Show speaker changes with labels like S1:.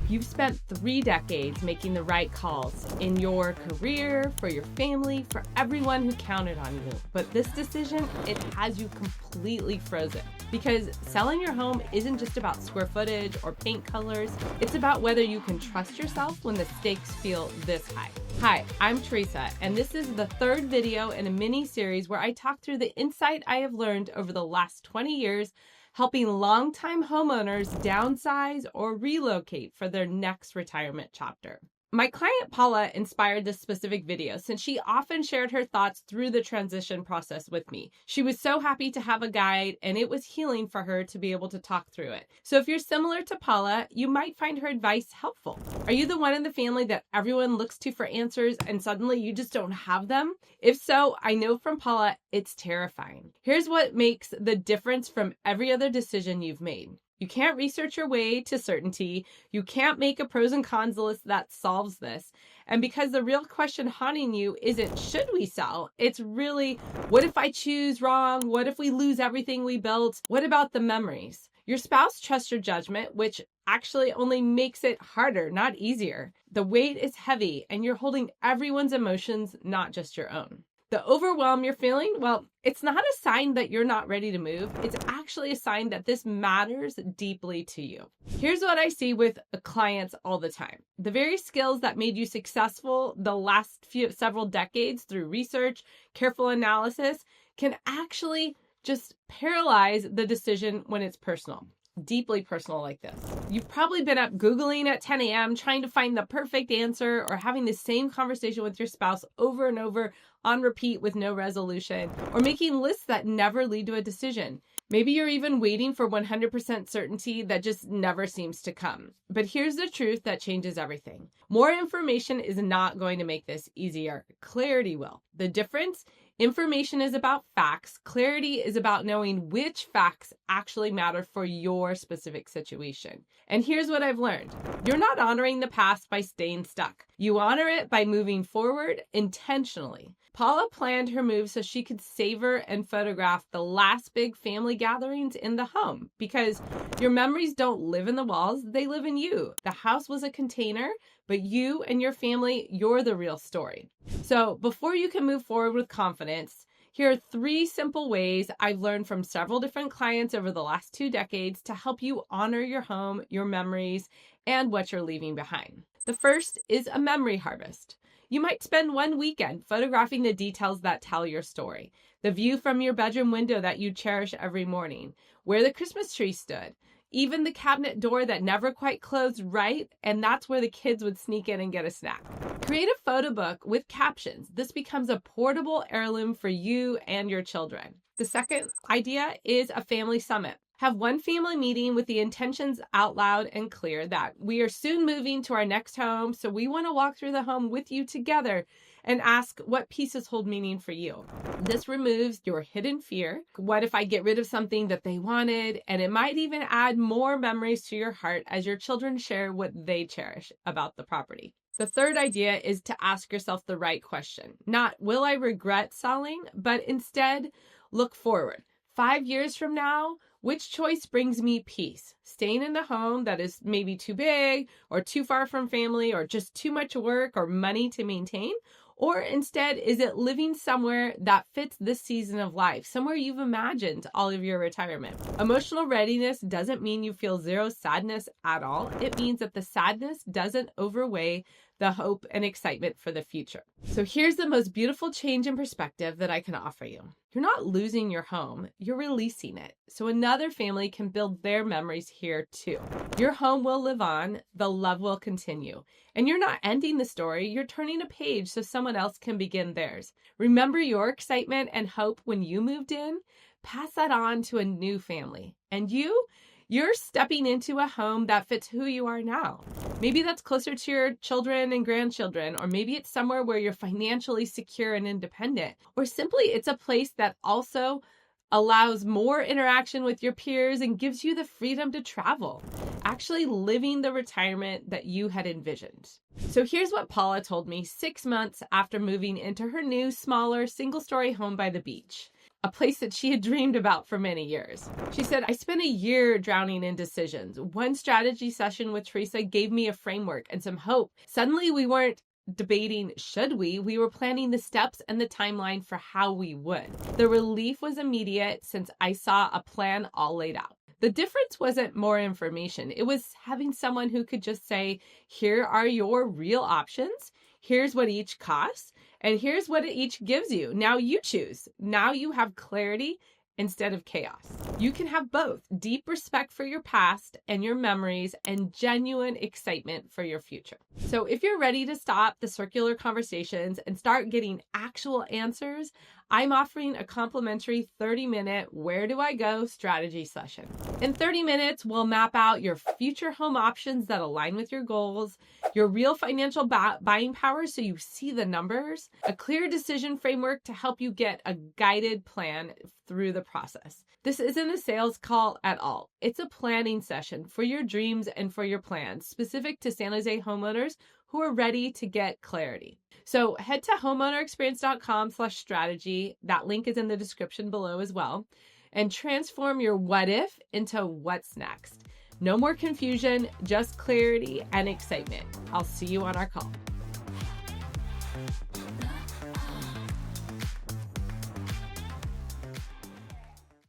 S1: You've spent 3 decades making the right calls in your career, for your family, for everyone who counted on you. But this decision, it has you completely frozen. Because selling your home isn't just about square footage or paint colors. It's about whether you can trust yourself when the stakes feel this high. Hi, I'm Theresa, and this is the 3rd video in a mini series where I talk through the insight I have learned over the last 20 years helping longtime homeowners downsize or relocate for their next retirement chapter. My client Paula inspired this specific video since she often shared her thoughts through the transition process with me. She was so happy to have a guide, and it was healing for her to be able to talk through it. So if you're similar to Paula, you might find her advice helpful. Are you the one in the family that everyone looks to for answers and suddenly you just don't have them? If so, I know from Paula, it's terrifying. Here's what makes the difference from every other decision you've made. You can't research your way to certainty. You can't make a pros and cons list that solves this. And because the real question haunting you isn't should we sell? It's really, what if I choose wrong? What if we lose everything we built? What about the memories? Your spouse trusts your judgment, which actually only makes it harder, not easier. The weight is heavy and you're holding everyone's emotions, not just your own. The overwhelm you're feeling, well, it's not a sign that you're not ready to move. It's actually a sign that this matters deeply to you. Here's what I see with clients all the time. The very skills that made you successful the last several decades through research, careful analysis, can actually just paralyze the decision when it's personal. Deeply personal like this. You've probably been up Googling at 10 a.m. trying to find the perfect answer or having the same conversation with your spouse over and over on repeat with no resolution, or making lists that never lead to a decision. Maybe you're even waiting for 100% certainty that just never seems to come. But here's the truth that changes everything. More information is not going to make this easier. Clarity will. The difference? Information is about facts. Clarity is about knowing which facts actually matter for your specific situation. And here's what I've learned. You're not honoring the past by staying stuck. You honor it by moving forward intentionally. Paula planned her move so she could savor and photograph the last big family gatherings in the home, because your memories don't live in the walls, they live in you. The house was a container, but you and your family, you're the real story. So before you can move forward with confidence, here are 3 simple ways I've learned from several different clients over the last 2 decades to help you honor your home, your memories, and what you're leaving behind. The first is a memory harvest. You might spend one weekend photographing the details that tell your story. The view from your bedroom window that you cherish every morning, where the Christmas tree stood, even the cabinet door that never quite closed right, and that's where the kids would sneak in and get a snack. Create a photo book with captions. This becomes a portable heirloom for you and your children. The second idea is a family summit. Have one family meeting with the intentions out loud and clear that we are soon moving to our next home, so we want to walk through the home with you together and ask what pieces hold meaning for you. This removes your hidden fear. What if I get rid of something that they wanted? And it might even add more memories to your heart as your children share what they cherish about the property. The third idea is to ask yourself the right question. Not, will I regret selling? But instead, look forward. 5 years from now, which choice brings me peace? Staying in a home that is maybe too big or too far from family or just too much work or money to maintain? Or instead, is it living somewhere that fits this season of life, somewhere you've imagined all of your retirement? Emotional readiness doesn't mean you feel zero sadness at all. It means that the sadness doesn't overweigh the hope and excitement for the future. So here's the most beautiful change in perspective that I can offer you. You're not losing your home, you're releasing it. So another family can build their memories here too. Your home will live on, the love will continue. And you're not ending the story, you're turning a page so someone else can begin theirs. Remember your excitement and hope when you moved in? Pass that on to a new family. And you're stepping into a home that fits who you are now. Maybe that's closer to your children and grandchildren, or maybe it's somewhere where you're financially secure and independent, or simply it's a place that also allows more interaction with your peers and gives you the freedom to travel, actually living the retirement that you had envisioned. So here's what Paula told me 6 months after moving into her new, smaller, single-story home by the beach. a place that she had dreamed about for many years. She said, I spent a year drowning in decisions. One strategy session with Theresa gave me a framework and some hope. Suddenly we weren't debating should we were planning the steps and the timeline for how we would. The relief was immediate since I saw a plan all laid out. The difference wasn't more information. It was having someone who could just say, here are your real options. Here's what each costs. And here's what it each gives you. Now you choose. Now you have clarity instead of chaos. You can have both deep respect for your past and your memories and genuine excitement for your future. So if you're ready to stop the circular conversations and start getting actual answers, I'm offering a complimentary 30-minute Where Do I Go strategy session. In 30 minutes, we'll map out your future home options that align with your goals, your real financial buying power so you see the numbers, a clear decision framework to help you get a guided plan through the process. This isn't a sales call at all. It's a planning session for your dreams and for your plans, specific to San Jose homeowners who are ready to get clarity. So head to homeownerexperience.com/strategy. That link is in the description below as well. And transform your what if into what's next. No more confusion, just clarity and excitement. I'll see you on our call.